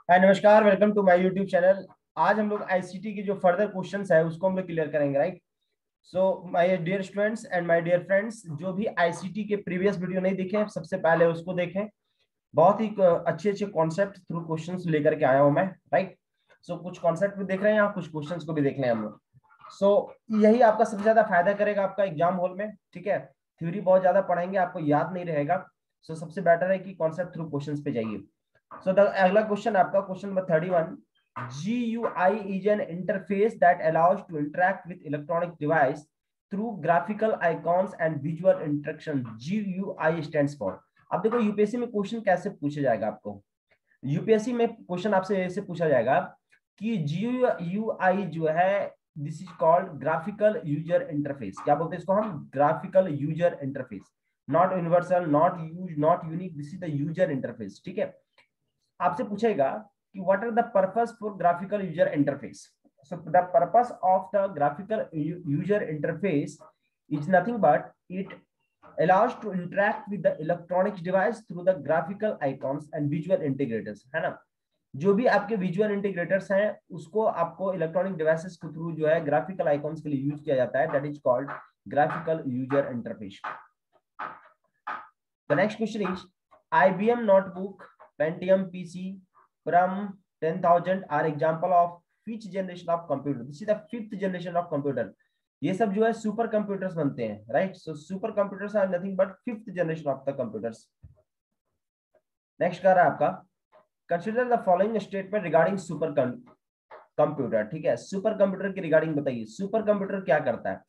हाय नमस्कार, welcome to my YouTube channel. आज हम लोग आईसीटी की जो फर्दर क्वेश्चंस है उसको हम लोग क्लियर करेंगे, right. So my dear students and my dear friends, जो भी आईसीटी के प्रीवियस वीडियो नहीं देखे सबसे पहले उसको देखें। बहुत ही अच्छे अच्छे कॉन्सेप्ट थ्रू क्वेश्चंस लेकर के आया हूं मैं, राइट। सो कुछ कॉन्सेप्ट भी देख रहे हैं आप, कुछ क्वेश्चंस को भी देख लें हम लोग। सो यही आपका सबसे ज्यादा फायदा करेगा आपका एग्जाम हॉल में, ठीक है। थ्योरी बहुत ज्यादा पढ़ेंगे आपको याद नहीं रहेगा। सो सबसे बेटर है कि कॉन्सेप्ट थ्रू क्वेश्चंस पे जाइए। सो द अगला क्वेश्चन आपका question number 31। GUI is an interface that allows to interact with electronic device through graphical icons and visual interaction. GUI stands for। अब देखो यूपीएससी में क्वेश्चन कैसे पूछा जाएगा आपको। यूपीएससी में क्वेश्चन आपसे ऐसे पूछा जाएगा कि GUI जो है, this is called graphical user interface. क्या बोलते हैं इसको हम? Graphical user interface. Not universal, not use, not unique, this is the user interface, ठीक है। आपसे पूछेगा कि what are the purpose for graphical user interface. so the purpose of the graphical user interface is nothing but it allows to interact with the electronics device through the graphical icons and visual integrators, है ना। जो भी आपके visual integrators हैं उसको आपको electronic devices के through जो है ग्राफिकल आइकॉन्स के लिए यूज किया जाता है, that is called graphical user interface. The next question is IBM notebook Pentium PC from 10,000 are example of which generation of computer? This is the fifth generation of computer. ये सब जो है super computers बनते हैं, right. So super computers are nothing but fifth generation of the computers. Next कर रहा है आपका, consider the following statement regarding super computer, ठीक है। सुपर कंप्यूटर की रिगार्डिंग बताइए, सुपर कंप्यूटर क्या करता है।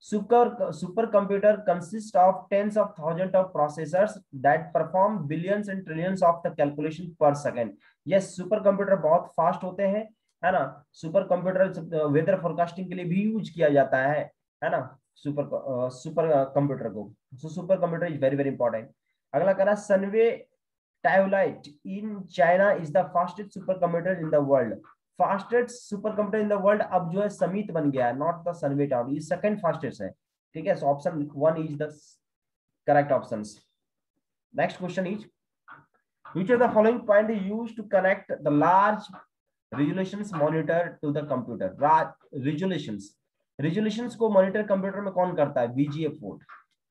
Supercomputer consists of tens of thousands of processors that perform billions and trillions of the calculation per second. Yes, supercomputer बहुत fast होते हैं, है ना। सुपर कंप्यूटर वेदर फोरकास्टिंग के लिए भी यूज किया जाता है ना। सुपर कंप्यूटर को। So super computer is very very important. अगला करा, Sunway TaihuLight in China is the fastest super computer in the world. Fastest super computer in the world अब जो है समीत बन गया है, नॉट द सनवे टाउन, ये सेकंड फास्टेस्ट है, ठीक है। So option 1 is the correct option. Next question is which of the following point is used to connect the large resolutions monitor to the computer? resolutions को monitor computer में कौन करता है? VGA port.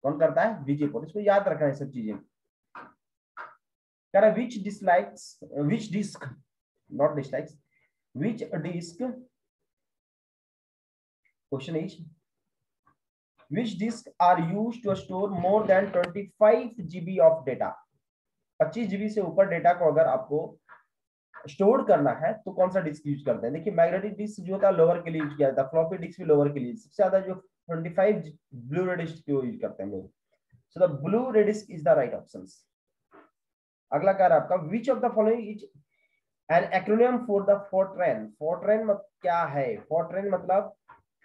कौन करता है? VGA port. इसको याद रखना है सब चीजें। कह which dislikes, which disk, not dislikes, which disk, question is which disk are used to store more than 25 GB of data? 25 GB से ऊपर डेटा को अगर आपको स्टोर करना है तो कौन सा डिस्क यूज करते हैं? देखिए मैग्नेटिक डिस्क जो होता है लोअर के लिए यूज किया जाता है, फ्लॉपी डिस्क भी लोअर के लिए। सबसे ज्यादा जो 25 ब्लू रे डिस्क को यूज करते हैं लोग। So the Blu ray disc is the right option. अगला क्या है आपका, which of the following is an acronym for the fortran. Fortran क्या है? फोर्ट्रेन मतलब,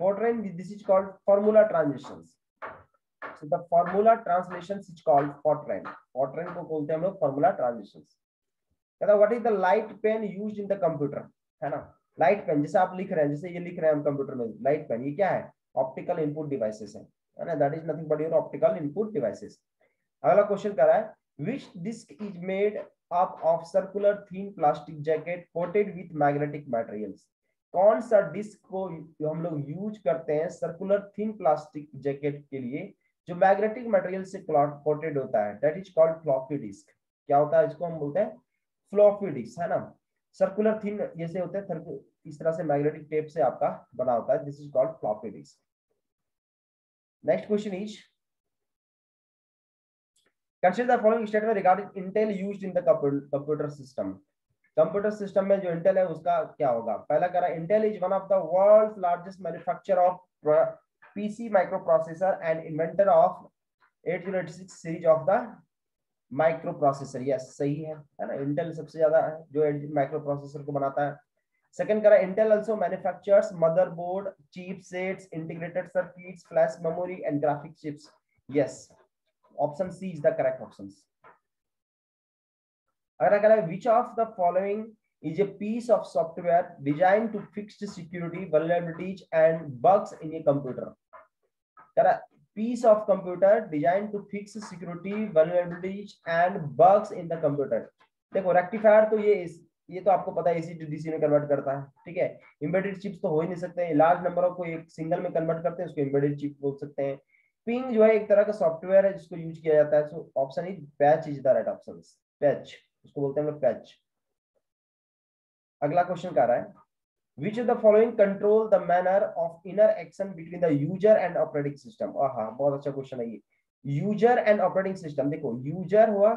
fortran this is called formula transitions. So the formula translations is called Fortran. Fortran को बोलते हैं हम लोग फॉर्मूला ट्रांजिशंस। कहता what is the light pen used in the computer, है ना। लाइट पेन जैसे आप लिख रहे हैं, जैसे ये लिख रहे हैं हम कंप्यूटर में, लाइट पेन ये क्या है? ऑप्टिकल इनपुट डिवाइसेस है ना। That is nothing but your optical input devices. अगला क्वेश्चन कर रहा है, which disk is made up of circular thin plastic jacket coated with magnetic materials. कौन सा डिस्क को हम लोग यूज करते हैं सर्कुलर थीन प्लास्टिक जैकेट के लिए जो मैग्नेटिक मटेरियल से कोटेड होता है? That is called floppy disk. क्या होता है? इसको हम बोलते हैं फ्लॉपी डिस्क, है ना। सर्कुलर थिन जैसे होते हैं, इस तरह से मैग्नेटिक टेप से आपका बना होता है, this is called floppy disk. Next question is consider the following statement regarding Intel used in the computer system. Computer system में जो इंटेल है उसका क्या होगा? पहला कह रहा है, Intel is one of the world's largest manufacturer of PC micro processor and inventor of 8086 series of the micro processor. Yes सही है ना। इंटेल सबसे ज्यादा है जो माइक्रो प्रोसेसर को बनाता है। सेकंड करा, Intel also manufactures motherboard, chipsets, integrated circuits, flash memory and graphic chips. Yes, option C is the correct option. अगला करा, which of the following is a piece of software designed to fix the security vulnerabilities and bugs in a computer? करा, piece of computer designed to fix security vulnerabilities and bugs in the computer। देखो rectifier तो ये ये तो आपको पता है AC to DC में कन्वर्ट करता है, ठीक है। एम्बेडेड चिप्स तो हो ही नहीं सकते, लार्ज नंबर ऑफ को एक सिंगल में कन्वर्ट करते हैं, उसको एम्बेडेड चिप बोल सकते हैं। पिंग जो है एक तरह का सॉफ्टवेयर है जिसको यूज किया जाता है। So option is patch is the right option. Patch, उसको बोलते हैं हम लोग पैच। अगला क्वेश्चन क्या रहा है, which of the following control the manner of inner action between the user and operating system। हाँ, बहुत अच्छा क्वेश्चन है ये। यूजर एंड ऑपरेटिंग सिस्टम, देखो यूजर हुआ,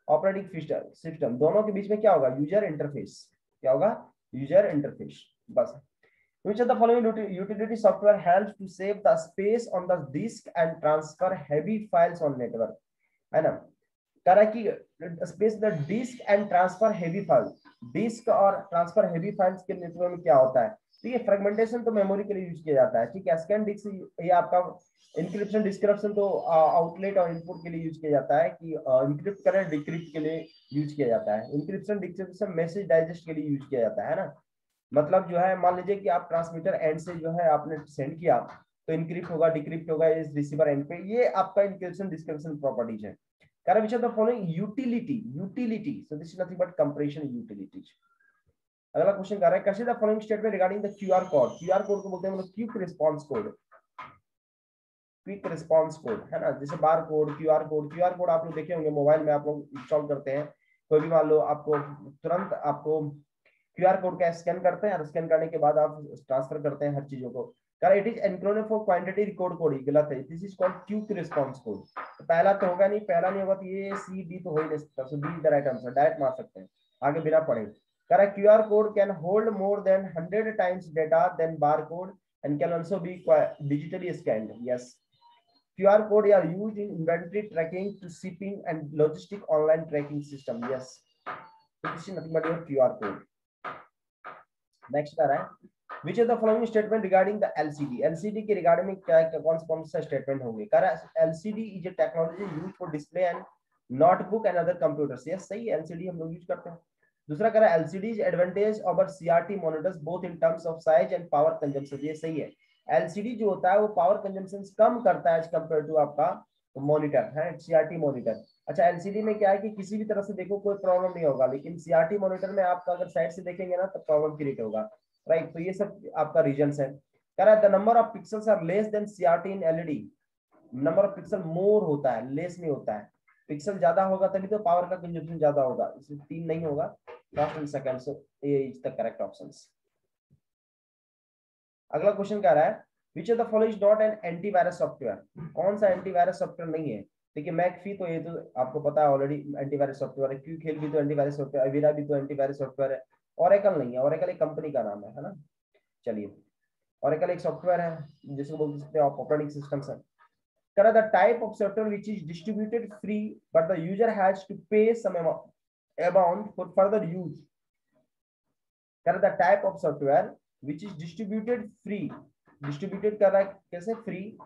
ऑपरेटिंग सिस्टम, दोनों के बीच में क्या होगा, यूजर इंटरफेस। क्या होगा, यूजर इंटरफेस, बस। which of the following utility software helps to save the space on the disk and transfer heavy files on network, है ना। करा कि space the disc and transfer heavy file, disc और transfer heavy files के network में क्या होता है, ठीक है। फ्रेगमेंटेशन तो मेमोरी के लिए यूज किया जाता है, ठीक है। स्कैन डिस्क ये आपका इंक्रिप्शन डिस्क्रिप्शन तो आउटलेट और इनपुट के लिए यूज किया जाता है कि इंक्रिप्ट करें, डिक्रिप्ट के लिए यूज किया जाता है। इंक्रिप्शन डिस्क्रिप्शन मैसेज डाइजेस्ट के लिए यूज किया जाता है ना। मतलब जो है मान लीजिए कि आप ट्रांसमीटर एंड से जो है आपने सेंड किया तो इनक्रिप्ट होगा, डिक्रिप्ट होगा इस रिसीवर एंड पे, ये आपका इंक्रिप्शन डिस्क्रिप्शन प्रॉपर्टीज है। which of the following utility so this is nothing but compression utilities। अगला क्वेश्चन कर रहा है, consider the following statement regarding the QR code। QR code को बोलते हैं हम लोग quick response code, quick response code, है ना। जैसे bar code, QR code. QR code आप लोग देखे होंगे मोबाइल में, आप लोग इंस्टॉल करते हैं, कोई भी मान लो आपको तुरंत आपको क्यूआर कोड का स्कैन करते हैं और स्कैन करने के बाद आप ट्रांसफर करते हैं हर चीजों को। It is acronym for quantity record code, गलत है। This is called quick response code. तो पहला तो होगा नहीं, पहला नहीं होगा तो ये सी डी तो हो ही नहीं सकता। So D is the right answer, direct मार सकते हैं आगे बिना पढ़े। QR code can hold more than 100 times data than bar code and can also be digitally scanned। Yes, QR code are used in inventory tracking to shipping and logistic online tracking system। Yes, so this is nothing but your QR code। Next आ रहा है, which of the following statement regarding the LCD। LCD के regarding में क्या कौन सा statement होंगे। कह रहा है LCD is a technology used for display and notebook and other computers। Yes, सही है, LCD हम लोग यूज करते हैं। दूसरा कह रहा है LCD is advantage over CRT monitors both in terms of size and power consumption। ये सही है, LCD जो होता है वो पावर कंजम्पशन कम करता है एज कम्पेयर टू आपका मॉनिटर है, सीआरटी मॉनिटर। अच्छा, एलसीडी में क्या है कि किसी भी तरह से देखो कोई प्रॉब्लम नहीं होगा, लेकिन सीआरटी मॉनिटर में आपका अगर साइड से देखेंगे ना तो प्रॉब्लम क्रिएट होगा, राइट। तो ये सब आपका रीजंस है। कह रहा है the number of pixels are less than CRT in LED. Number of pixel more होता है, लेस नहीं होता है। पिक्सल ज्यादा होगा तभी तो पावर का कंजम्पशन ज्यादा होगा, इसमें 3 नहीं होगा, फर्स्ट एंड सेकंड। सो ये इज द करेक्ट ऑप्शंस। अगला क्वेश्चन कह रहा है which of the following is not an antivirus software। कौन सा एंटीवायरस सॉफ्टवेयर नहीं है। देखिए मैकफी तो ये तो आपको पता है ऑलरेडी एंटीवायरस सॉफ्टवेयर है, क्यूखेल भी तो एंटीवायरस सॉफ्टवेयर, अवीरा भी तो एंटीवायरस सॉफ्टवेयर है। ओरेकल नहीं है, ओरेकल एक कंपनी का नाम है ना। चलिए, ओरेकल एक सॉफ्टवेयर है जिसको बोल सकते हैं ऑपरेटिंग सिस्टम है। कह the type of software which is distributed free but the user has to pay some amount for further use. कह the type of software which is distributed free, distributed कर रहा है कैसे, free,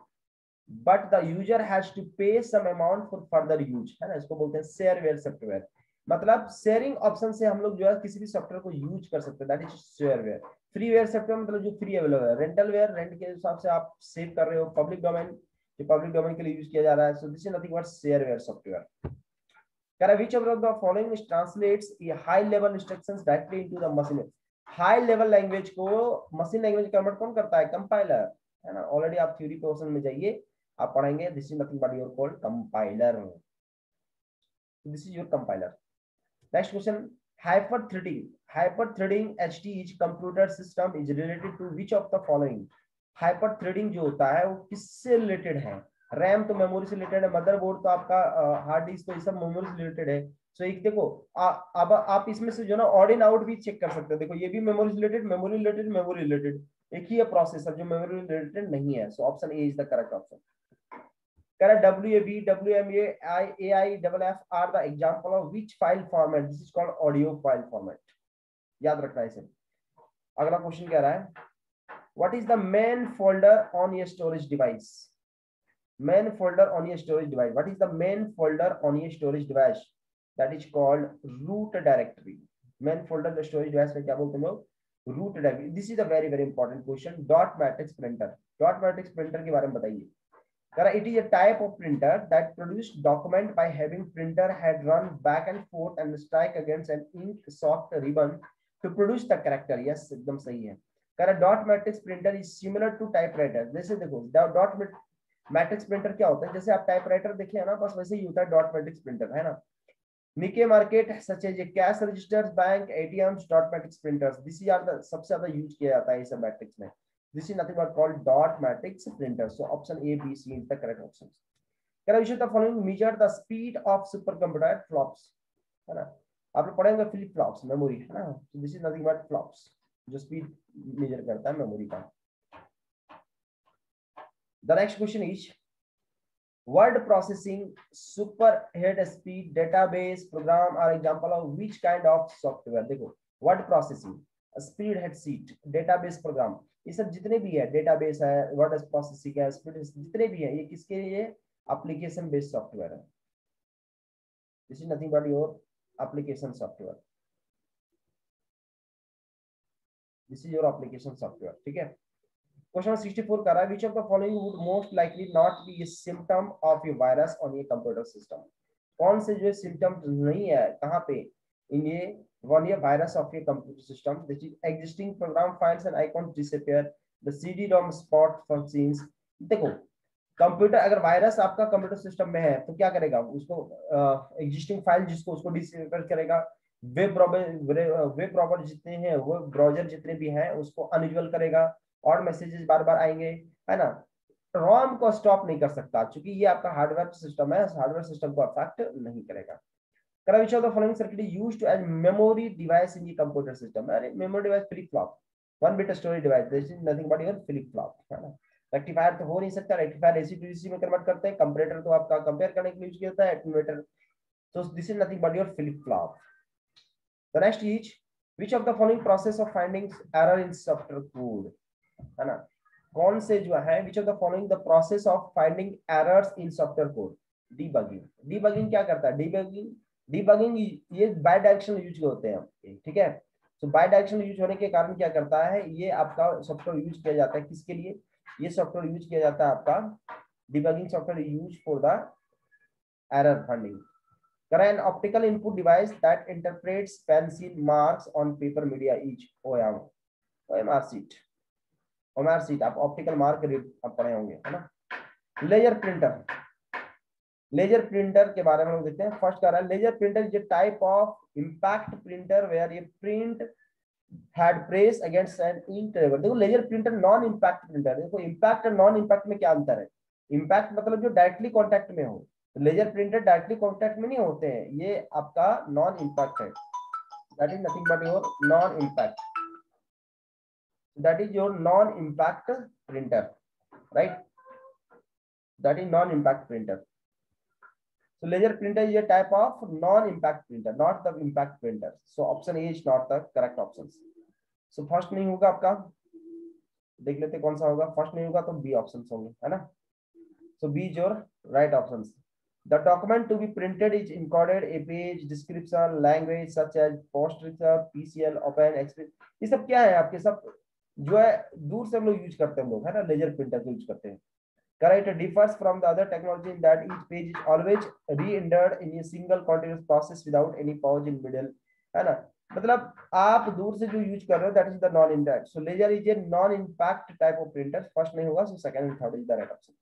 but the user has to pay some amount for further use, है ना। इसको बोलते हैं शेयरवेयर सॉफ्टवेयर। मतलब शेयरिंग ऑप्शन से हम लोग जो है किसी भी सॉफ्टवेयर को यूज कर सकते हैं, that is shareware. Freeware software मतलब जो फ्री अवेलेबल है, रेंटलवेयर रेंट के हिसाब से आप सेव कर रहे हो, पब्लिक डोमेन जो पब्लिक डोमेन के लिए यूज किया जा रहा है। सो this is nothing but shareware software. कह रहा है which of the following translates A high level instructions directly into the machine. High level language को मशीन लैंग्वेज कन्वर्ट कौन करता है, कंपाइलर, है ना। ऑलरेडी आप थ्योरी पोर्शन में जाइए, आप पढ़ेंगे this is nothing but your called compiler, this is your compiler. Next question, hyper-threading HT is computer system is related to which of the following। hyper-threading जो होता है वो किससे रिलेटेड है। रैम तो मेमोरी से रिलेटेड है, मदरबोर्ड तो आपका हार्ड डिस्क तो ये सब मेमोरी से रिलेटेड है। सो एक देखो अब आप इसमें से जो ना ऑड इन आउट भी चेक कर सकते हो। देखो ये भी memory related, memory related, memory related, एक ही है प्रोसेसर जो मेमोरी रिलेटेड नहीं है। So option A is the correct option. WAV, WMA, AIFF are the example of which file format। This is called audio file format। याद रखना है इसे। अगला क्वेश्चन कह रहा है what is the main folder on your storage device। main folder on your storage device, what is the main folder on your storage device? That is called root directory। main folder the storage device में क्या बोलते हैं लोग, root directory। This is a very important question। dot matrix printer, dot matrix printer के बारे में बताइए। It is a type of printer that produced document by having printer head run back and forth and strike against an ink soft ribbon to produce the character. Yes, एकदम सही है. Dot matrix printer is similar to typewriter. जैसे देखो dot matrix printer क्या होता है, जैसे आप टाइपराइटर देखे है ना, बस वैसे ही होता है डॉट मैट्रिक्स प्रिंटर, है ना. Niche market such as cash registers, bank, ATMs, dot matrix printers, this is are the सबसे ज्यादा यूज किया जाता है इस मैट्रिक्स में. This is nothing but called dot matrix printer. So option A, B, C is the correct options. Can I issue the following measure the speed of supercomputer at flops? है ना, आप लोग पढ़ेंगे फ्लिप फ्लॉप्स मेमोरी, है ना. So this is nothing but flops, जो speed measure करता है मेमोरी का. The next question is word processing, superhead speed, database program are example of which kind of software? देखो word processing, speed head sheet, database program, ये सब जितने भी है, डेटाबेस है, वर्ड प्रोसेसिंग है, स्पीड, जितने भी है, ये किसके लिए? एप्लीकेशन बेस्ड सॉफ्टवेयर है. This is nothing but your application software. This is your application software. ठीक है. क्वेश्चन 64 कर रहा है which of the following would most likely not be A symptom of A virus on a computer system. कौन से जो symptom नहीं है कहां पे in a one year virus of a computer system, which is existing program files and icons disappear, the CD-ROM spot for scenes. देखो computer अगर virus आपका कंप्यूटर सिस्टम में है तो क्या करेगा, उसको एग्जिस्टिंग फाइल जिसको उसको डिसेबल करेगा, वेब ब्राउज़र जितने हैं, वो ब्राउज़र जितने भी हैं उसको अनयूजुअल करेगा और मैसेजेस बार बार आएंगे, है ना. रॉम को स्टॉप नहीं कर सकता क्योंकि ये आपका हार्डवेयर सिस्टम है, हार्डवेयर सिस्टम को अफेक्ट नहीं करेगा. Which of the following circuit is used as memory device in the computer system? अरे memory device flip flop, one bit storage device, this is nothing but your flip flop, है ना. Rectifier तो हो नहीं सकता, rectifier AC to DC में convert करते हैं, कंपैरेटर तो आपका कंपेयर करने के लिए यूज किया जाता है, एटेन्यूएटर, तो this is nothing but your flip flop. The next is which of the following process of finding error in software code, है ना. कौन से जो है which of the following the process of finding errors in software code? debugging. debugging क्या करता है? debugging ये बाय डायरेक्शनल यूज होते हैं, ठीक है. तो बाय डायरेक्शनल यूज होने के कारण क्या करता है, ये आपका सॉफ्टवेयर यूज किया जाता है किसके लिए? ये सॉफ्टवेयर यूज किया जाता है आपका debugging software use for the error finding. An optical input device that interprets pencil marks on paper media each OMR sheet. OMR sheet आप ऑप्टिकल मार्क आप पढ़े होंगे, है ना. लेजर प्रिंटर, लेजर प्रिंटर के बारे में हम देखते हैं. फर्स्ट कर रहा है laser printer is a type of impact printer where ये print head press against an ink table. देखो laser printer non impact printer. देखो इंपैक्ट और नॉन इंपैक्ट में क्या अंतर है? इंपैक्ट मतलब जो डायरेक्टली कांटेक्ट में हो, लेजर प्रिंटर डायरेक्टली कांटेक्ट में नहीं होते हैं, ये आपका नॉन इंपैक्ट है. That is nothing but your non impact, that is your non impact printer, right. That is non impact printer. So laser printer is a type of non-impact printer, not the impact printer. So option A is not the correct options. So first नहीं होगा आपका, देख लेते कौन सा होगा. First नहीं होगा तो B options होंगे, है ना. So B is your right options. The document to be printed is encoded a page description language such as PostScript, PCL, Open, XP. ये सब क्या है आपके, सब जो है दूर से हम लोग यूज करते हैं, हम लोग, है ना, लेजर प्रिंटर को यूज करते हैं. Correct. Differs from the other technology in that each page is always re-rendered in a single continuous process without any pause in middle, है ना. मतलब आप दूर से जो यूज कर रहे हो, that is the non-impact. So laser is a non-impact type of printer. First नहीं होगा, so second and third is the right option.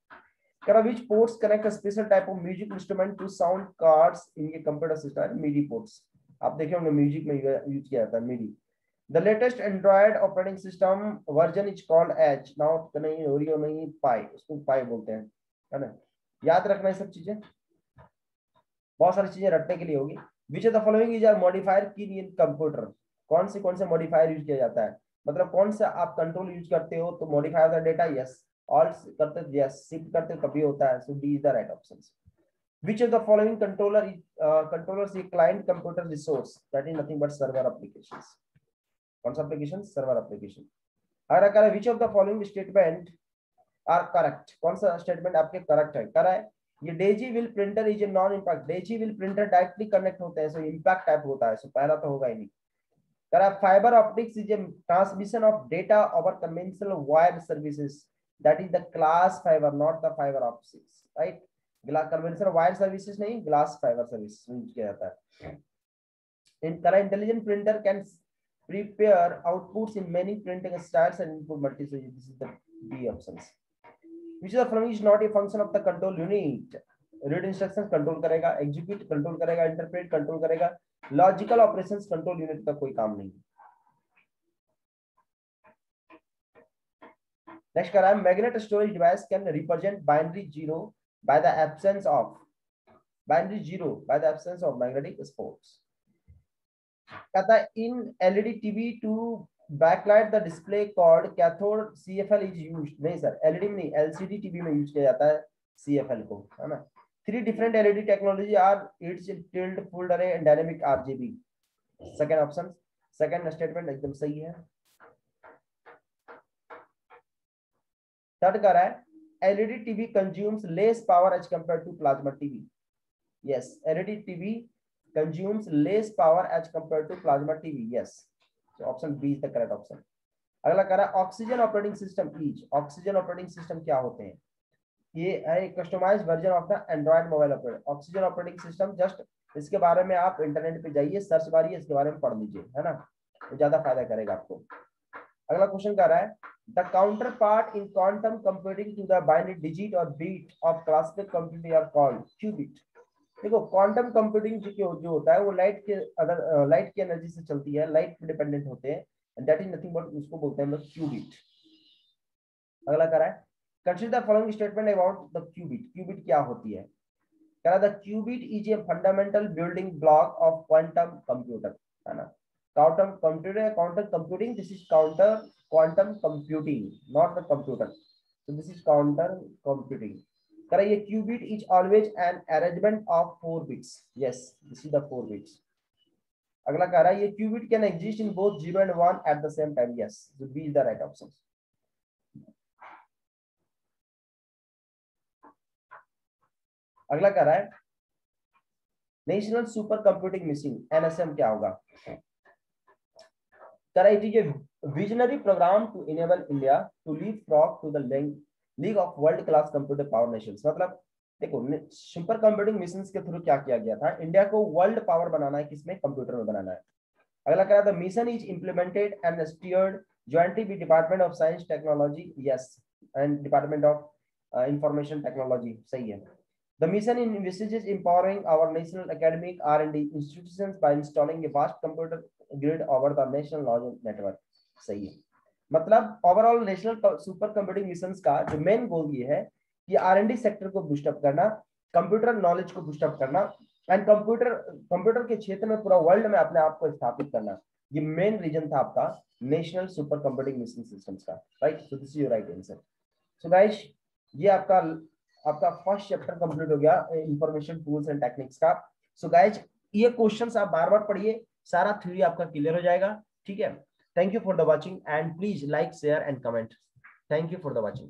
Which ports connect a special type of music instrument to sound cards in a computer system? MIDI ports. आप देखे होंगे music में use किया जाता है MIDI. The latest Android operating system version is called Edge. Now नहीं Oreo नहीं Pi, उसको Pi बोलते हैं, है ना. याद रखना ये सब चीजें, बहुत सारी चीजें रटने के लिए होगी. Which of the following is a modifier key in computer? कौन से मॉडिफायर यूज किया जाता है, मतलब कौन सा आप कंट्रोल यूज करते हो तो modifier the data, yes. All करते हो, यस. शिफ्ट करते हो तभी होता है. So D is the right option. Which of the following controllers a client computer resource? That is nothing but server applications. कौन सा एप्लीकेशन? Server application. अगर कह रहा है which of the following statement are correct, कौन सा statement आपके correct है? कह रहा है ये Daisy will printer is a non impact. Daisy will printer directly connect होते हैं, सो इंपैक्ट टाइप होता है, सो पहला तो होगा ही नहीं. कह रहा है fibre optics is a transmission of data over conventional wired services. that is the glass fiber, not the fiber optics, right? Conventional wire services नहीं, ग्लास फाइबर सर्विसेज यूज किया जाता है। Intelligent printer can prepare outputs in many printing styles and input multi. So this is the B options. Which is the following is not a function of the control unit? Read instructions control करेगा, execute control करेगा, interpret control करेगा, logical operations control unit का कोई काम नहीं। Next करा है magnet storage device can represent binary zero by the absence of magnetic spots. कहता है in LED TV to backlight the display called cathode CFL is used. नहीं सर, LED में नहीं, LCD TV में यूज किया जाता है CFL को, है ना। 3 different LED technology are its tilt, full array and dynamic RGB. Second option, second statement एकदम सही है। थर्ड कर रहा है LED TV consumes less power as compared to plasma TV. Yes, LED TV consumes less power as compared to plasma TV. Yes, so option B is the correct option. अगला कह रहा है oxygen operating system is. Oxygen operating system क्या होते हैं? ये है customized version of the Android mobile operating oxygen operating system. Just इसके बारे में आप इंटरनेट पे जाइए, सर्च मारिए, इसके बारे में पढ़ लीजिए, है ना, तो ज्यादा फायदा करेगा आपको। अगला क्वेश्चन कह रहा है the counter part in quantum computing to the binary digit or bit of classical computing are called qubit. देखो क्वांटम कंप्यूटिंग जो होता है वो लाइट के अगर लाइट की एनर्जी से चलती है, लाइट पे डिपेंडेंट होते हैं, and that is nothing but उसको बोलते हैं हम लोग क्यूबिट। अगला कह रहा है consider the following statement about the qubit. Qubit क्या होती है? कह रहा है the qubit is a fundamental building block of quantum computer, है ना। Quantum computing, this is counter quantum computing, not the computer, so this is counter computing. ये qubit is always an arrangement of 4 bits. Yes, this is the 4 bits. अगला कह रहा है ये qubit can exist in both 0 and 1 at the same time. Yes, so B is the right option. अगला कह रहा है national super computing mission NSM क्या होगा? कह रहा है it is a visionary program to enable India to leapfrog to the league of world class computer power nations. मतलब देखो सुपर कंप्यूटिंग मिशन के थ्रू क्या किया गया था, इंडिया को वर्ल्ड पावर बनाना है, किसमें? कंप्यूटर में बनाना है। अगला कह रहा था mission is implemented and steered jointly with department of science technology, yes, and department of information technology, सही है। The mission envisages empowering our national academic R&D institutions by installing a vast computer grid over the national knowledge network, सही है। मतलब overall national super computing mission का जो main goal ये है कि R&D सेक्टर को बूस्टअप करना, कंप्यूटर नॉलेज को बूस्टअप करना, एंड कंप्यूटर के क्षेत्र में पूरा वर्ल्ड में अपने आप को स्थापित करना। ये मेन रीजन था आपका national super computing mission systems का, right. So this is your right answer. So guys ये आपका फर्स्ट चैप्टर कंप्लीट हो गया इंफॉर्मेशन टूल्स एंड टेक्निक्स का। सो गाइस ये क्वेश्चंस आप बार बार पढ़िए, सारा थ्योरी आपका क्लियर हो जाएगा, ठीक है। Thank you for the watching and please like, share and comment. Thank you for the watching.